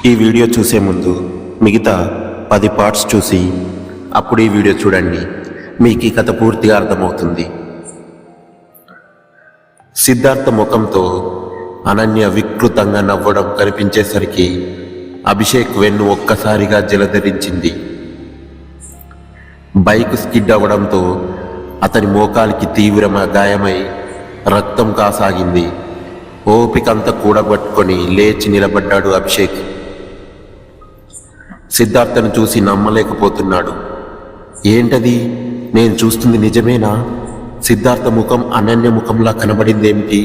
ఈ వీడియో చూసే ముందు మిగతా 10 పార్ట్స్ చూసి అప్పుడు ఈ వీడియో చూడండి. మీకు ఈ కథ పూర్తిగా అర్థమవుతుంది. సిద్ధార్థ ముఖంతో అనన్య వికృతంగా నవ్వడం కనిపించేసరికి అభిషేక్ వెన్ను ఒక్కసారిగా జలధరించింది. బైక్ స్కిడ్ అవ్వడంతో అతని మోకాలికి తీవ్రమైన గాయమై రక్తం కాసాగింది. ఓపికంతా కూడగట్టుకొని లేచి నిలబడ్డాడు అభిషేక్. సిద్ధార్థను చూసి నమ్మలేకపోతున్నాడు. ఏంటది? నేను చూస్తుంది నిజమేనా? సిద్ధార్థ ముఖం అనన్య ముఖంలా కనబడిందేమిటి?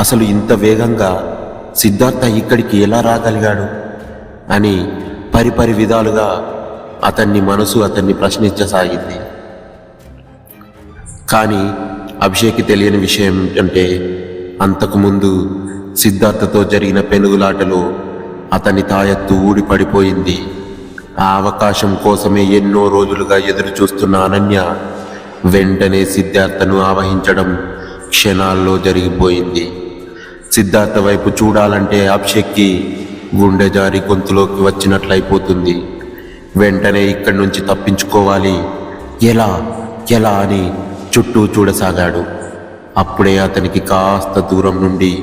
అసలు ఇంత వేగంగా సిద్ధార్థ ఇక్కడికి ఎలా రాగలిగాడు అని పరిపరి విధాలుగా అతన్ని ప్రశ్నించసాగింది. కానీ అభిషేక్కి తెలియని విషయం ఏంటంటే, అంతకుముందు సిద్ధార్థతో జరిగిన పెనుగులాటలో అతని తాయెత్తు ఊడిపడిపోయింది. ఆ అవకాశం కోసమే ఎన్నో రోజులుగా ఎదురు చూస్తున్న అనన్య వెంటనే సిద్ధార్థను ఆవహించడం క్షణాల్లో జరిగిపోయింది. సిద్ధార్థ వైపు చూడాలంటే అభిషేక్కి గుండె జారి గొంతులోకి వచ్చినట్లయిపోతుంది. వెంటనే ఇక్కడి నుంచి తప్పించుకోవాలి, ఎలా ఎలా అని చుట్టూ చూడసాగాడు. అప్పుడే అతనికి కాస్త దూరం నుండి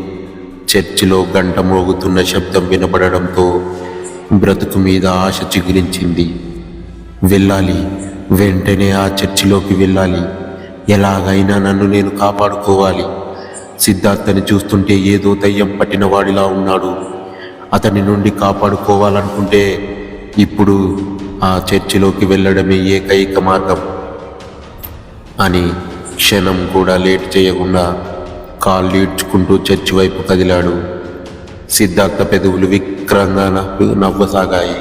చర్చిలో గంట మోగుతున్న శబ్దం వినపడడంతో బ్రతుకు మీద ఆశ చిగురించింది. వెళ్ళాలి, వెంటనే ఆ చర్చిలోకి వెళ్ళాలి, ఎలాగైనా నన్ను నేను కాపాడుకోవాలి. సిద్ధార్థని చూస్తుంటే ఏదో దయ్యం పట్టిన వాడిలా ఉన్నాడు. అతని నుండి కాపాడుకోవాలనుకుంటే ఇప్పుడు ఆ చర్చిలోకి వెళ్ళడమే ఏకైక మార్గం అని క్షణం కూడా లేట్ చేయకుండా కాళ్ళు ఈడ్చుకుంటూ చర్చి వైపు కదిలాడు. సిద్ధార్థ పెదవులు విక్రంగా నవ్వసాగాయి.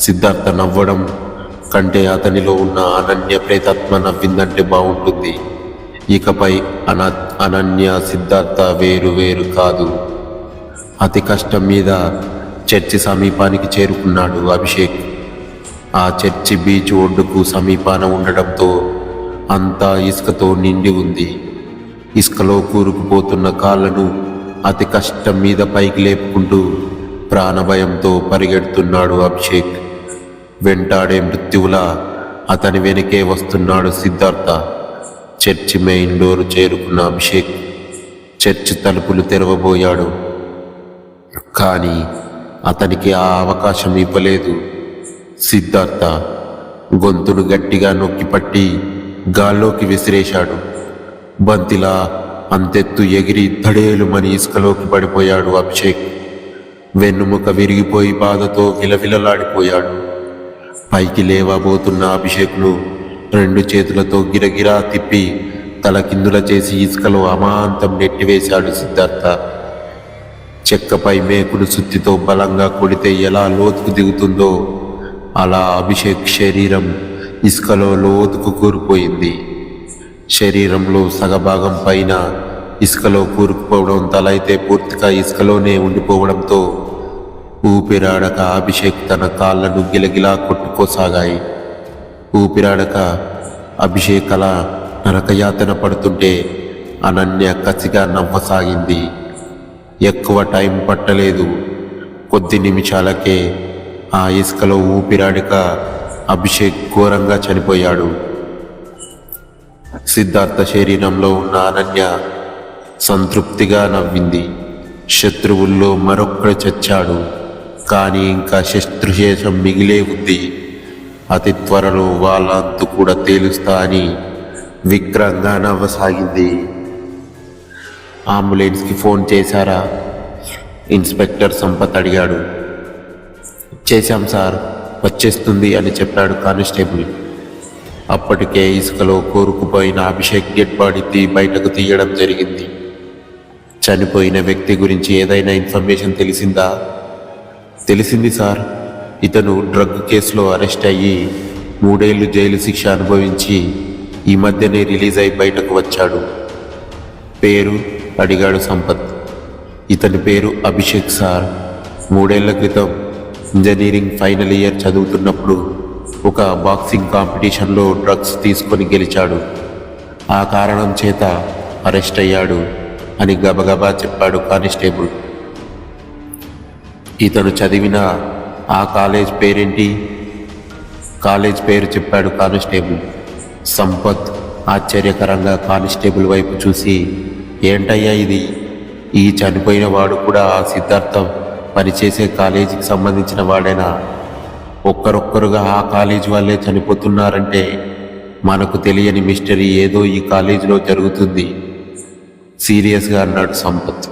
సిద్ధార్థ నవ్వడం కంటే అతనిలో ఉన్న అనన్య ప్రేతాత్మ నవ్విందంటే బాగుంటుంది. ఇకపై అనన్య సిద్ధార్థ వేరు వేరు కాదు. అతి కష్టం మీద చర్చి సమీపానికి చేరుకున్నాడు అభిషేక్. ఆ చర్చి బీచ్ ఒడ్డుకు సమీపాన ఉండడంతో అంతా ఇసుకతో నిండి ఉంది. ఇసుకలో కూరుకుపోతున్న కాళ్ళను అతి కష్టం మీద పైకి లేపుకుంటూ ప్రాణభయంతో పరిగెడుతున్నాడు అభిషేక్. వెంటాడే మృత్యువులా అతని వెనకే వస్తున్నాడు సిద్ధార్థ. చర్చి మెయిన్ డోర్ చేరుకున్న అభిషేక్ చర్చి తలుపులు తెరవబోయాడు. కానీ అతనికి ఆ అవకాశం ఇవ్వలేదు. సిద్ధార్థ గొంతును గట్టిగా నొక్కిపట్టి గాల్లోకి విసిరేశాడు. బంతిలా అంతెత్తు ఎగిరి తడేలుమని ఇసుకలోకి పడిపోయాడు అభిషేక్. వెన్నుముక విరిగిపోయి బాధతో విలవిలలాడిపోయాడు. పైకి లేవబోతున్న అభిషేక్ను 2 చేతులతో గిరగిరా తిప్పి తలకిందుల చేసి ఇసుకలో అమాంతం నెట్టివేశాడు సిద్ధార్థ. చెక్కపై మేకుడు సుత్తితో బలంగా కొడితే ఎలా లోతుకు దిగుతుందో అలా అభిషేక్ శరీరం ఇసుకలో లోతుకు కూరుకుపోయింది. శరీరంలో సగభాగం పైన ఇసుకలో కూరుకుపోవడం, తల అయితే పూర్తిగా ఇసుకలోనే ఉండిపోవడంతో ఊపిరాడక అభిషేక్ తన కాళ్ళను గిలగిలా కొట్టుకోసాగాయి. ఊపిరాడక అభిషేక్ అలా నరకయాతన పడుతుంటే అనన్య కసిగా నవ్వసాగింది. ఎక్కువ టైం పట్టలేదు. కొద్ది నిమిషాలకే ఆ ఇసుకలో ఊపిరాడక అభిషేక్ ఘోరంగా చనిపోయాడు. సిద్ధార్థ శరీరంలో ఉన్న అనన్య సంతృప్తిగా నవ్వింది. శత్రువుల్లో మరొక్కడు చచ్చాడు, కానీ ఇంకా శత్రుశేషం మిగిలే ఉంది. అతి త్వరలో వాళ్ళ అంతు కూడా తేలుస్తా అని విక్రంగా నవ్వసాగింది. అంబులెన్స్కి ఫోన్ చేశారా? ఇన్స్పెక్టర్ సంపత్ అడిగాడు. చేశాం సార్, వచ్చేస్తుంది అని చెప్పాడు కానిస్టేబుల్. అప్పటికే ఇసుకలో కూరుకుపోయిన అభిషేక్ డెడ్ బాడీ బయటకు తీయడం జరిగింది. చనిపోయిన వ్యక్తి గురించి ఏదైనా ఇన్ఫర్మేషన్ తెలిసిందా? తెలిసింది సార్. ఇతను డ్రగ్ కేసులో అరెస్ట్ అయ్యి 3 ఏళ్లు జైలు శిక్ష అనుభవించి ఈ మధ్యనే రిలీజ్ అయి బయటకు వచ్చాడు. పేరు అడిగాడు సంపత్. ఇతని పేరు అభిషేక్ సార్. 3 ఏళ్ల క్రితం ఇంజనీరింగ్ ఫైనల్ ఇయర్ చదువుతున్నప్పుడు ఒక బాక్సింగ్ కాంపిటీషన్లో డ్రగ్స్ తీసుకొని గెలిచాడు. ఆ కారణం చేత అరెస్ట్ అయ్యాడు అని గబగబా చెప్పాడు కానిస్టేబుల్. ఇతను చదివిన ఆ కాలేజ్ పేరేంటి? కాలేజ్ పేరు చెప్పాడు కానిస్టేబుల్. సంపత్ ఆశ్చర్యకరంగా కానిస్టేబుల్ వైపు చూసి, ఏంటయ్యా ఇది? ఈ చనిపోయిన వాడు కూడా ఆ సిద్ధార్థ పనిచేసే కాలేజీకి సంబంధించిన వాడేనా? ఒక్కరొక్కరుగా ఆ కాలేజీ వాళ్ళే చనిపోతున్నారంటే మనకు తెలియని మిస్టరీ ఏదో ఈ కాలేజీలో జరుగుతుంది సీరియస్గా అన్నాడు సంపత్.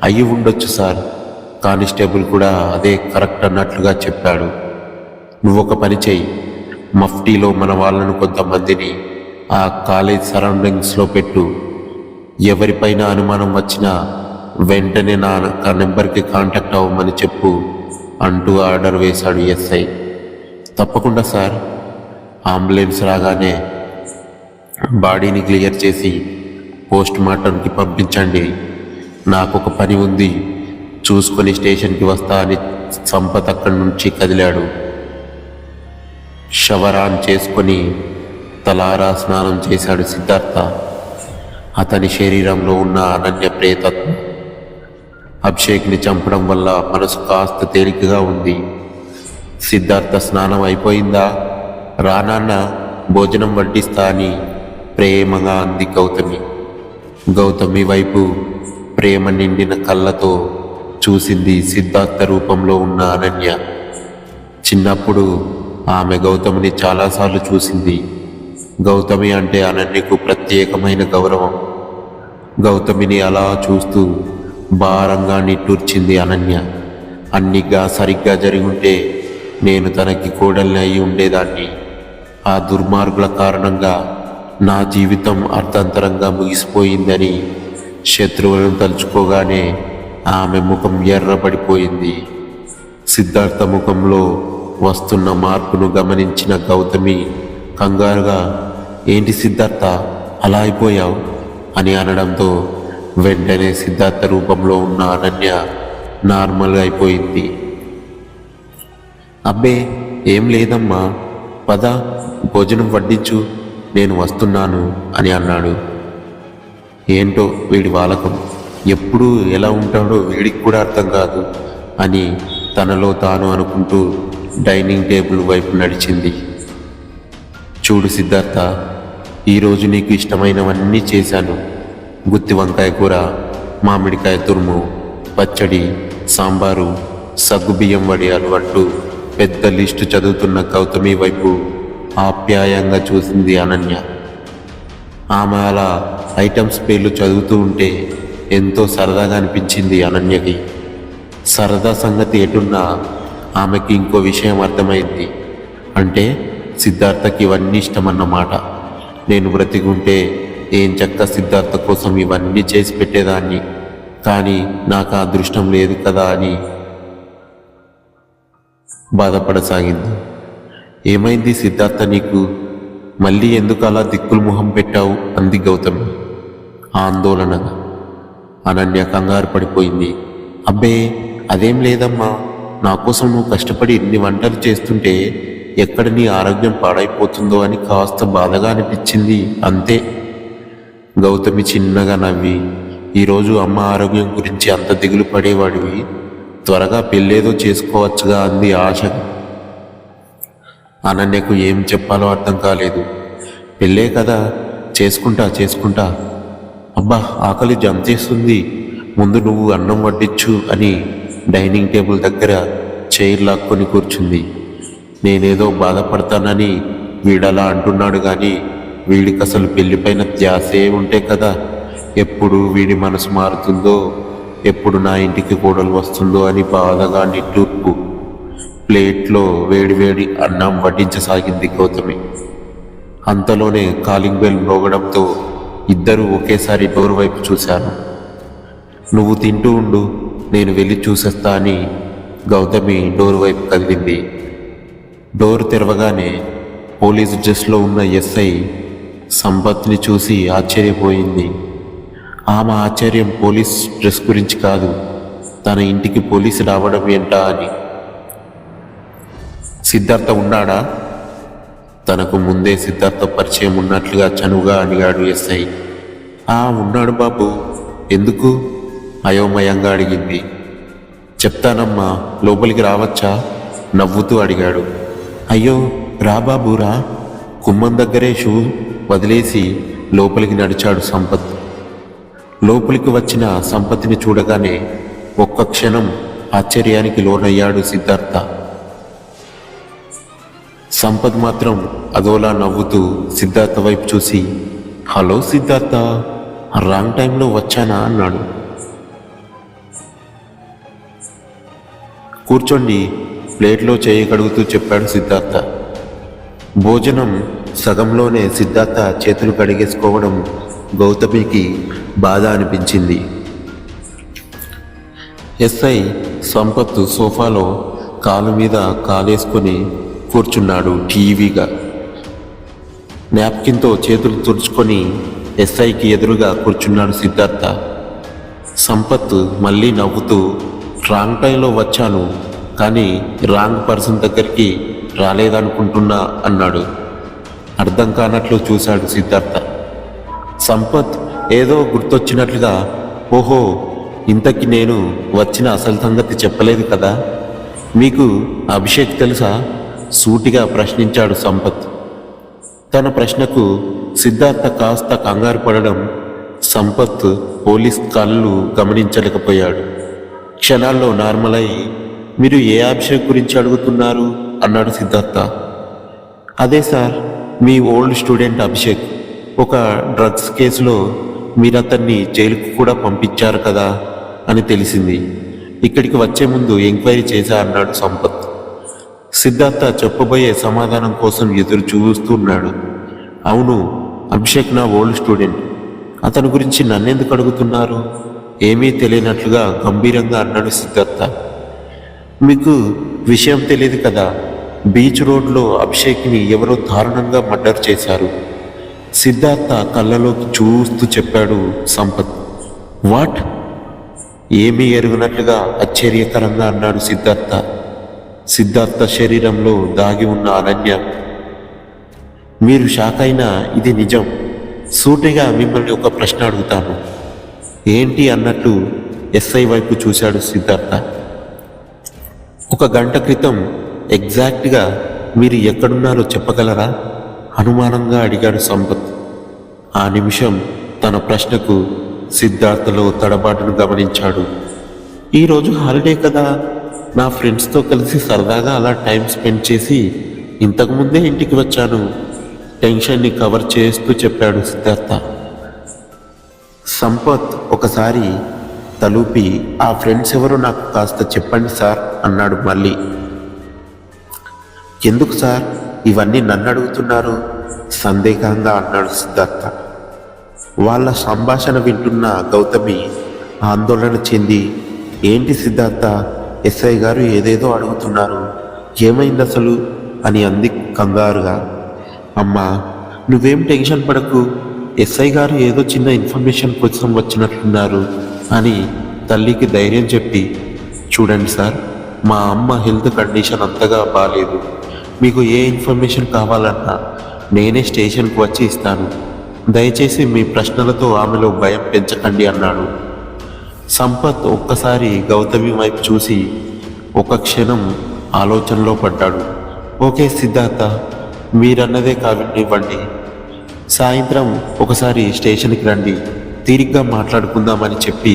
అయ్యి ఉండొచ్చు సార్. కానిస్టేబుల్ కూడా అదే కరెక్ట్ అన్నట్లుగా చెప్పాడు. నువ్వొక పని చెయ్యి, మఫ్టీలో మన వాళ్ళను కొంతమందిని ఆ కాలేజ్ సరౌండింగ్స్లో పెట్టు. ఎవరిపైన అనుమానం వచ్చినా వెంటనే నా నెంబర్కి కాంటాక్ట్ అవ్వమని చెప్పు అంటూ ఆర్డర్ వేశాడు ఎస్ఐ. తప్పకుండా సార్. అంబులెన్స్ రాగానే బాడీని క్లియర్ చేసి పోస్ట్ మార్టంకి పంపించండి. నాకొక పని ఉంది, చూసుకొని స్టేషన్కి వస్తా అని సంపత్ అక్కడి నుంచి కదిలాడు. షవరాన్ చేసుకొని తలారా స్నానం చేశాడు సిద్ధార్థ. అతని శరీరంలో ఉన్న అనన్య ప్రేతత్వం అభిషేక్ని చంపడం వల్ల మనసు కాస్త తేలికగా ఉంది. సిద్ధార్థ స్నానం అయిపోయిందా? రానాన్న భోజనం వడ్డిస్తా అని ప్రేమగా అంది గౌతమి. గౌతమి వైపు ప్రేమ నిండిన కళ్ళతో చూసింది సిద్ధార్థ రూపంలో ఉన్న అనన్య. చిన్నప్పుడు ఆమె గౌతమిని చాలాసార్లు చూసింది. గౌతమి అంటే అనన్యకు ప్రత్యేకమైన గౌరవం. గౌతమిని అలా చూస్తూ భారంగా నిట్టూర్చింది అనన్య. అన్నిగా సరిగ్గా జరిగుంటే నేను తనకి కోడల్ని అయి ఉండేదాన్ని. ఆ దుర్మార్గుల కారణంగా నా జీవితం అర్థాంతరంగా ముగిసిపోయిందని శత్రువులను తలుచుకోగానే ఆమె ముఖం ఎర్రబడిపోయింది. సిద్ధార్థ ముఖంలో వస్తున్న మార్పును గమనించిన గౌతమి కంగారుగా, ఏంటి సిద్ధార్థ అలా అయిపోయావు అని అనడంతో వెంటనే సిద్ధార్థ రూపంలో ఉన్న అనన్య నార్మల్గా అయిపోయింది. అబ్బే ఏం లేదమ్మా, పద భోజనం వడ్డించు, నేను వస్తున్నాను అని అన్నాడు. ఏంటో వీడి వాలకం, ఎప్పుడు ఎలా ఉంటాడో వీడికి కూడా అర్థం కాదు అని తనలో తాను అనుకుంటూ డైనింగ్ టేబుల్ వైపు నడిచింది. చూడు సిద్ధార్థ, ఈరోజు నీకు ఇష్టమైనవన్నీ చేశాను. గుత్తి వంకాయ కూర, మామిడికాయ తురుము, పచ్చడి, సాంబారు, సగ్గుబియ్యం వడియాలు అంటూ పెద్ద లిస్టు చదువుతున్న గౌతమి వైపు ఆప్యాయంగా చూసింది అనన్య. ఆమె అలా ఐటమ్స్ పేర్లు చదువుతూ ఉంటే ఎంతో సరదాగా అనిపించింది అనన్యకి. సరదా సంగతి ఎటున్నా ఆమెకి ఇంకో విషయం అర్థమైంది. అంటే సిద్ధార్థకి ఇవన్నీ ఇష్టమన్నమాట. నేను బ్రతికుంటే ఏం చక్క సిద్ధార్థ కోసం ఇవన్నీ చేసి పెట్టేదాన్ని, కానీ నాకు ఆ అదృష్టం లేదు కదా అని బాధపడసాగింది. ఏమైంది సిద్ధార్థ నీకు? మళ్ళీ ఎందుకు అలా దిక్కులు మొహం పెట్టావు అంది గౌతమి ఆందోళనగా. అనన్య కంగారు పడిపోయింది. అబ్బే అదేం లేదమ్మా, నా కోసం నువ్వు కష్టపడి ఇన్ని వంటలు చేస్తుంటే ఎక్కడ నీ ఆరోగ్యం పాడైపోతుందో అని కాస్త బాధగా అనిపించింది అంతే. గౌతమి చిన్నగా నవ్వి, ఈరోజు అమ్మ ఆరోగ్యం గురించి అంత దిగులు పడేవాడివి, త్వరగా పెళ్ళేదో చేసుకోవచ్చుగా అంది ఆశ. అనన్యకు ఏం చెప్పాలో అర్థం కాలేదు. పెళ్ళే కదా, చేసుకుంటా. అబ్బా ఆకలి జంచేస్తుంది, ముందు నువ్వు అన్నం వడ్డించు అని డైనింగ్ టేబుల్ దగ్గర చైర్ లాక్కొని కూర్చుంది. నేనేదో బాధపడతానని వీడలా అంటున్నాడు కానీ వీడికి అసలు పెళ్లిపైన ధ్యాసే ఉంటే కదా, ఎప్పుడు వీడి మనసు మారుతుందో, ఎప్పుడు నా ఇంటికి కోడలు వస్తుందో అని బాధగా నిట్టూర్పు ప్లేట్లో వేడివేడి అన్నం వడ్డించసాగింది గౌతమి. అంతలోనే కాలింగ్ బెల్ మోగడంతో ఇద్దరూ ఒకేసారి డోర్ వైపు చూశాను. నువ్వు తింటూ ఉండు, నేను వెళ్ళి చూసేస్తా అని గౌతమి డోర్ వైపు కదిలింది. డోర్ తెరవగానే పోలీసు డ్రెస్లో ఉన్న ఎస్ఐ సంపత్ని చూసి ఆశ్చర్యపోయింది. ఆమె ఆశ్చర్యం పోలీస్ డ్రెస్ గురించి కాదు, తన ఇంటికి పోలీసు రావడం ఏంటా అని. సిద్ధార్థ ఉన్నాడా? తనకు ముందే సిద్ధార్థ పరిచయం ఉన్నట్లుగా చనువుగా అడిగాడు ఎస్ఐ. ఉన్నాడు బాబు, ఎందుకు? అయోమయంగా అడిగింది. చెప్తానమ్మా, లోపలికి రావచ్చా? నవ్వుతూ అడిగాడు. అయ్యో రా బాబు రా. గుమ్మం దగ్గరే షూ వదిలేసి లోపలికి నడిచాడు సంపత్. లోపలికి వచ్చిన సంపత్ని చూడగానే ఒక్క క్షణం ఆశ్చర్యానికి లోనయ్యాడు సిద్ధార్థ. సంపత్ మాత్రం అదోలా నవ్వుతూ సిద్ధార్థ వైపు చూసి, హలో సిద్ధార్థ, రాంగ్ టైంలో వచ్చానా అన్నాడు. కూర్చోండి, ప్లేట్లో చేయి కడుగుతూ చెప్పాడు సిద్ధార్థ. భోజనం సగంలోనే సిద్ధార్థ చేతులు కడిగేసుకోవడం గౌతమికి బాధ అనిపించింది. ఎస్ఐ సంపత్ సోఫాలో కాలు మీద కాలేసుకొని కూర్చున్నాడు టీవీగా. నాప్కిన్తో చేతులు తుడుచుకొని ఎస్ఐకి ఎదురుగా కూర్చున్నాడు సిద్ధార్థ. సంపత్ మళ్ళీ నవ్వుతూ, రాంగ్ టైంలో వచ్చాను, కానీ రాంగ్ పర్సన్ దగ్గరికి రాలేదనుకుంటున్నా అన్నాడు. అర్థం కానట్లు చూశాడు సిద్ధార్థ. సంపత్ ఏదో గుర్తొచ్చినట్లుగా, ఓహో ఇంతకి నేను వచ్చిన అసలు సంగతి చెప్పలేదు కదా, మీకు అభిషేక్ తెలుసా? సూటిగా ప్రశ్నించాడు సంపత్. తన ప్రశ్నకు సిద్ధార్థ కాస్త కంగారు పడడం సంపత్ పోలీస్ కళ్ళు గమనించలేకపోయాడు. క్షణాల్లో నార్మల్ అయి, మీరు ఏ అభిషేక్ గురించి అడుగుతున్నారు అన్నాడు సిద్ధార్థ. అదే సార్, మీ ఓల్డ్ స్టూడెంట్ అభిషేక్. ఒక డ్రగ్స్ కేసులో మీరు అతన్ని జైలుకు కూడా పంపించారు కదా అని తెలిసింది. ఇక్కడికి వచ్చే ముందు ఎంక్వైరీ చేశా అన్నాడు సంపత్. సిద్ధార్థ చెప్పబోయే సమాధానం కోసం ఎదురు చూస్తున్నాడు. అవును, అభిషేక్ నా ఓల్డ్ స్టూడెంట్. అతని గురించి నన్నెందుకు అడుగుతున్నారు? ఏమీ తెలియనట్లుగా గంభీరంగా అన్నాడు సిద్ధార్థ. మీకు విషయం తెలియదు కదా, బీచ్ రోడ్లో అభిషేక్ని ఎవరో దారుణంగా మర్డర్ చేశారు. సిద్ధార్థ కళ్ళలోకి చూస్తూ చెప్పాడు సంపత్. వాట్? ఏమీ ఎరుగనట్లుగా ఆశ్చర్యకరంగా అన్నాడు సిద్ధార్థ. సిద్ధార్థ శరీరంలో దాగి ఉన్న అనన్య, మీరు షాక్ అయినా ఇది నిజం. సూటిగా మిమ్మల్ని ఒక ప్రశ్న అడుగుతాను. ఏంటి అన్నట్టు ఎస్ఐ వైపు చూశాడు సిద్ధార్థ. 1 గంట క్రితం ఎగ్జాక్ట్గా మీరు ఎక్కడున్నారో చెప్పగలరా? అనుమానంగా అడిగాడు సంపత్. ఆ నిమిషం తన ప్రశ్నకు సిద్ధార్థలో తడబాటును గమనించాడు. ఈరోజు హాలిడే కదా, నా ఫ్రెండ్స్తో కలిసి సరదాగా అలా టైం స్పెండ్ చేసి ఇంతకుముందే ఇంటికి వచ్చాను. టెన్షన్ని కవర్ చేస్తూ చెప్పాడు సిద్ధార్థ. సంపత్ ఒకసారి తలూపి, ఆ ఫ్రెండ్స్ ఎవరో నాకు కాస్త చెప్పండి సార్ అన్నాడు మళ్ళీ. ఎందుకు సార్ ఇవన్నీ నన్ను అడుగుతున్నారు? సందేహంగా అన్నాడు సిద్ధార్థ. వాళ్ళ సంభాషణ వింటున్న గౌతమి ఆందోళన చెంది, ఏంటి సిద్ధార్థ, ఎస్ఐ గారు ఏదేదో అడుగుతున్నారు, ఏమైంది అసలు అని అంది కంగారుగా. అమ్మా నువ్వేం టెన్షన్ పడకు, ఎస్ఐ గారు ఏదో చిన్న ఇన్ఫర్మేషన్ కోసం వచ్చినట్లున్నారు అని తల్లికి ధైర్యం చెప్పి, చూడండి సార్, మా అమ్మ హెల్త్ కండిషన్ అంతగా బాగాలేదు. మీకు ఏ ఇన్ఫర్మేషన్ కావాలన్నా నేనే స్టేషన్కి వచ్చి ఇస్తాను. దయచేసి మీ ప్రశ్నలతో ఆమెలో భయం పెంచకండి అన్నాడు. సంపత్ ఒక్కసారి గౌతమి వైపు చూసి 1 క్షణం ఆలోచనలో పడ్డాడు. ఓకే సిద్ధార్థ, మీరన్నదే కావినివ్వండి. సాయంత్రం ఒకసారి స్టేషన్కి రండి, తీరిగ్గా మాట్లాడుకుందామని చెప్పి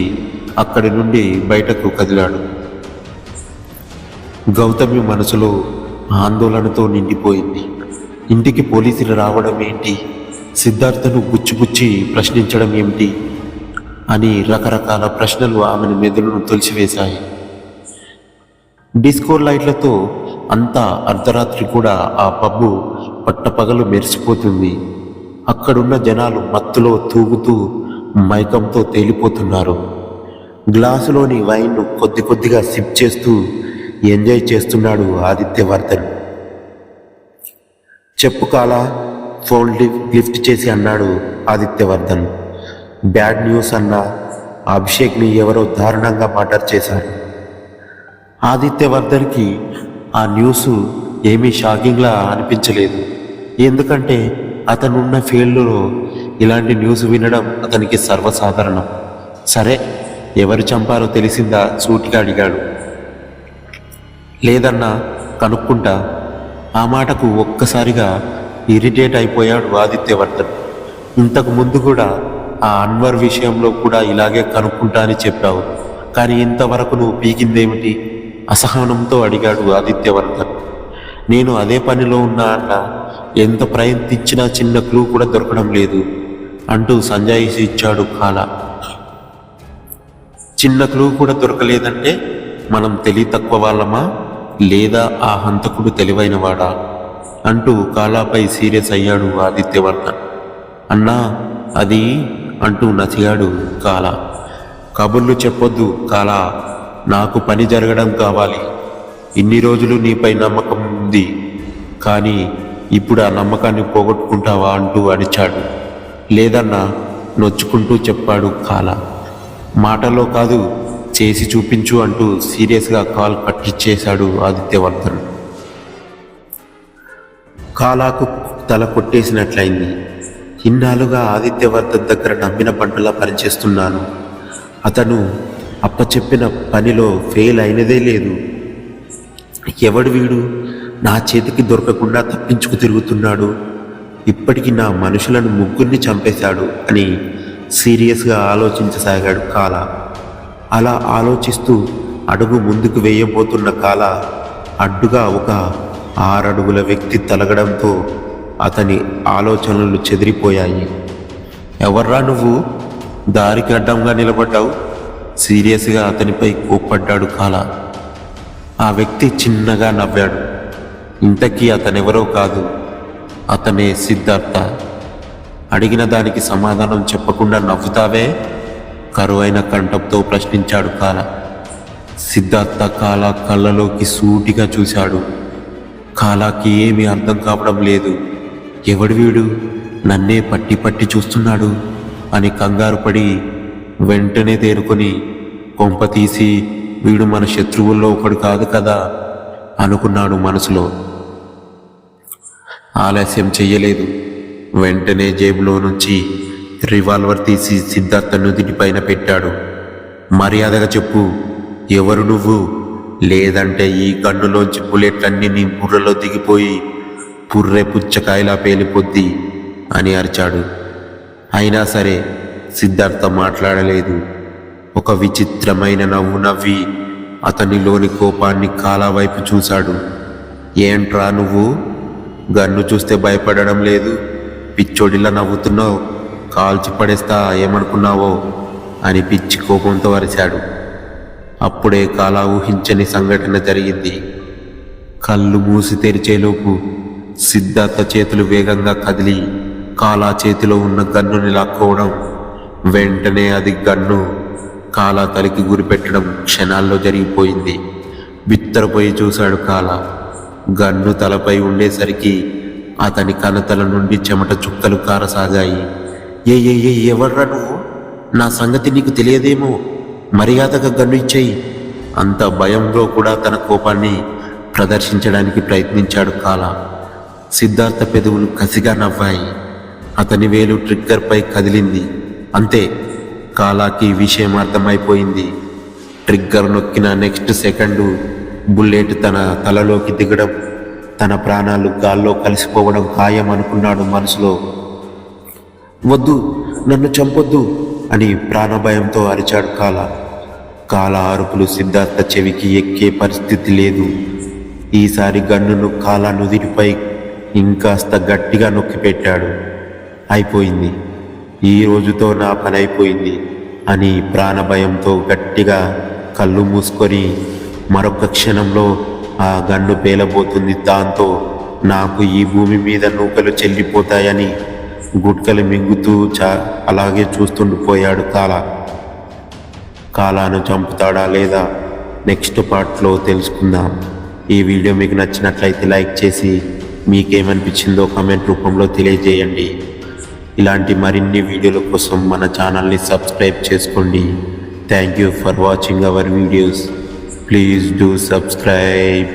అక్కడి నుండి బయటకు కదిలాడు. గౌతమి మనసులో ఆందోళనతో నిండిపోయింది. ఇంటికి పోలీసులు రావడం ఏంటి, సిద్ధార్థను గుచ్చిగుచ్చి ప్రశ్నించడం ఏమిటి అని రకరకాల ప్రశ్నలు ఆమెను మెదడును తొలిచివేశాయి. డిస్కో లైట్లతో అంతా అర్ధరాత్రి కూడా ఆ పబ్బు పట్టపగలు మెరిసిపోతుంది. అక్కడున్న జనాలు మత్తులో తూగుతూ మైకంతో తేలిపోతున్నారు. గ్లాసులోని వైన్ను కొద్ది కొద్దిగా సిప్ చేస్తూ ఎంజాయ్ చేస్తున్నాడు ఆదిత్యవర్ధన్. చెప్పు కాలా, ఫోన్ లిఫ్ట్ చేసి అన్నాడు ఆదిత్యవర్ధన్. బ్యాడ్ న్యూస్ అన్నా, అభిషేక్ని ఎవరో దారుణంగా మర్డర్ చేశారు. ఆదిత్యవర్ధన్కి ఆ న్యూస్ ఏమీ షాకింగ్లా అనిపించలేదు. ఎందుకంటే అతనున్న ఫీల్డ్లో ఇలాంటి న్యూస్ వినడం అతనికి సర్వసాధారణం. సరే, ఎవరు చంపారో తెలిసిందా? సూటిగా అడిగాడు. లేదన్నా, కనుక్కుంటా. ఆ మాటకు ఒక్కసారిగా ఇరిటేట్ అయిపోయాడు ఆదిత్యవర్ధన్. ఇంతకు ముందు కూడా ఆ అన్వర్ విషయంలో కూడా ఇలాగే కనుక్కుంటా అని చెప్పావు, కానీ ఇంతవరకు నువ్వు పీకిందేమిటి? అసహనంతో అడిగాడు ఆదిత్యవర్ధన్. నేను అదే పనిలో ఉన్నా అన్న, ఎంత ప్రయత్నించినా చిన్న క్లూ కూడా దొరకడం లేదు అంటూ సంజాయిషి ఇచ్చాడు కాలా. చిన్న క్లూ కూడా దొరకలేదంటే మనం తెలివి తక్కువ వాళ్ళమా, లేదా ఆ హంతకుడు తెలివైనవాడా అంటూ కాలాపై సీరియస్ అయ్యాడు ఆదిత్యవర్ధన్. అన్నా, అది అంటూ నసిగాడు కాలా. కబుర్లు చెప్పొద్దు కాలా, నాకు పని జరగడం కావాలి. ఇన్ని రోజులు నీపై నమ్మకం ఉంది, కానీ ఇప్పుడు ఆ నమ్మకాన్ని పోగొట్టుకుంటావా అంటూ అడిచాడు. లేదన్నా, నొచ్చుకుంటూ చెప్పాడు కాలా. మాటలో కాదు, చేసి చూపించు అంటూ సీరియస్గా కాల్ కట్టిచ్చేశాడు ఆదిత్యవర్ధన్. కాలాకు తల కొట్టేసినట్లయింది. ఇన్నాళ్ళుగా ఆదిత్యవర్ధన్ దగ్గర నమ్మిన పంటలా పనిచేస్తున్నాను. అతను అప్పచెప్పిన పనిలో ఫెయిల్ అయినదే లేదు. ఎవడు వీడు నా చేతికి దొరకకుండా తప్పించుకు తిరుగుతున్నాడు? ఇప్పటికి నా మనుషులను ముగ్గురిని చంపేశాడు అని సీరియస్గా ఆలోచించసాగాడు కాలా. అలా ఆలోచిస్తూ అడుగు ముందుకు వేయబోతున్న కాలా అడ్డుగా ఒక 6 అడుగుల వ్యక్తి తలగడంతో అతని ఆలోచనలు చెదిరిపోయాయి. ఎవర్రా నువ్వు? దారికి అడ్డంగా నిలబడ్డావు? సీరియస్గా అతనిపై కోప్పడ్డాడు కాలా. ఆ వ్యక్తి చిన్నగా నవ్వాడు. ఇంతకీ అతనెవరో కాదు, అతనే సిద్ధార్థ. అడిగిన దానికి సమాధానం చెప్పకుండా నవ్వుతావే? కరువైన కంఠంతో ప్రశ్నించాడు కాలా. సిద్ధార్థ కాలా కళ్ళలోకి సూటిగా చూశాడు. కాలాకి ఏమీ అర్థం కావడం లేదు. ఎవడు వీడు నన్నే పట్టి పట్టి చూస్తున్నాడు అని కంగారు పడి వెంటనే తేరుకొని, కొంప తీసి వీడు మన శత్రువుల్లో ఒకడు కాదు కదా అనుకున్నాడు మనసులో. ఆలస్యం చెయ్యలేదు. వెంటనే జేబులో నుంచి రివాల్వర్ తీసి సిద్ధార్థ నుదిటిపైన పెట్టాడు. మర్యాదగా చెప్పు, ఎవరు నువ్వు? లేదంటే ఈ గన్నులోంచి బుల్లెట్లన్నీ నీ బుర్రలో దిగిపోయి పుర్రె పుచ్చకాయలా పేలిపోద్ది అని అరిచాడు. అయినా సరే సిద్ధార్థ మాట్లాడలేదు. ఒక విచిత్రమైన నవ్వు నవ్వి అతనిలోని కోపాన్ని కాలా వైపు చూశాడు. ఏంట్రా నువ్వు? గన్ను చూస్తే భయపడడం లేదు, పిచ్చోడిలా నవ్వుతున్నావు, కాల్చి పడేస్తా ఏమనుకున్నావో అని పిచ్చి కోపంతో అరిచాడు. అప్పుడే కాలా ఊహించని సంఘటన జరిగింది. కళ్ళు మూసి తెరిచేలోపు సిద్ధార్థ చేతులు వేగంగా కదిలి కాలా చేతిలో ఉన్న గన్నుని లాక్కోవడం, వెంటనే అది గన్ను కాలా తలకి గురిపెట్టడం క్షణాల్లో జరిగిపోయింది. బిత్తరపోయి చూశాడు కాలా. గన్ను తలపై ఉండేసరికి అతని కనతల నుండి చెమట చుక్కలు కారసాగాయి. ఏ ఎవర్రా నువ్వు? నా సంగతి నీకు తెలియదేమో, మర్యాదగా గన్ను ఇచ్చేయి. అంత భయంలో కూడా తన కోపాన్ని ప్రదర్శించడానికి ప్రయత్నించాడు కాలా. సిద్ధార్థ పెదవులు కసిగా నవ్వాయి. అతని వేలు ట్రిగ్గర్పై కదిలింది. అంతే, కాలాకి విషయం అర్థమైపోయింది. ట్రిగ్గర్ నొక్కిన నెక్స్ట్ సెకండు బుల్లెట్ తన తలలోకి దిగడం, తన ప్రాణాలు గాల్లో కలిసిపోవడం ఖాయం అనుకున్నాడు మనసులో. వద్దు, నన్ను చంపొద్దు అని ప్రాణభయంతో అరిచాడు కాలా. కాలా అరుపులు సిద్ధార్థ చెవికి ఎక్కే పరిస్థితి లేదు. ఈసారి గన్నును కాలా నుదిటిపై ఇంకాస్త గట్టిగా నొక్కిపెట్టాడు. అయిపోయింది, ఈ రోజుతో నా పని అయిపోయింది అని ప్రాణభయంతో గట్టిగా కళ్ళు మూసుకొని మరొక క్షణంలో ఆ గన్ను పేలబోతుంది. దాంతో నాకు ఈ భూమి మీద నూకలు చెల్లిపోతాయని గుట్కలు మింగుతూ అలాగే చూస్తుండిపోయాడు కాలా. కాలాను చంపుతాడా లేదా నెక్స్ట్ పార్ట్లో తెలుసుకుందాం. ఈ వీడియో మీకు నచ్చినట్లయితే లైక్ చేసి మీకేమనిపించిందో కామెంట్ రూపంలో తెలియజేయండి. ఇలాంటి మరిన్ని వీడియోల కోసం మన ఛానల్ని సబ్స్క్రైబ్ చేసుకోండి. Thank you for watching our videos. Please do subscribe.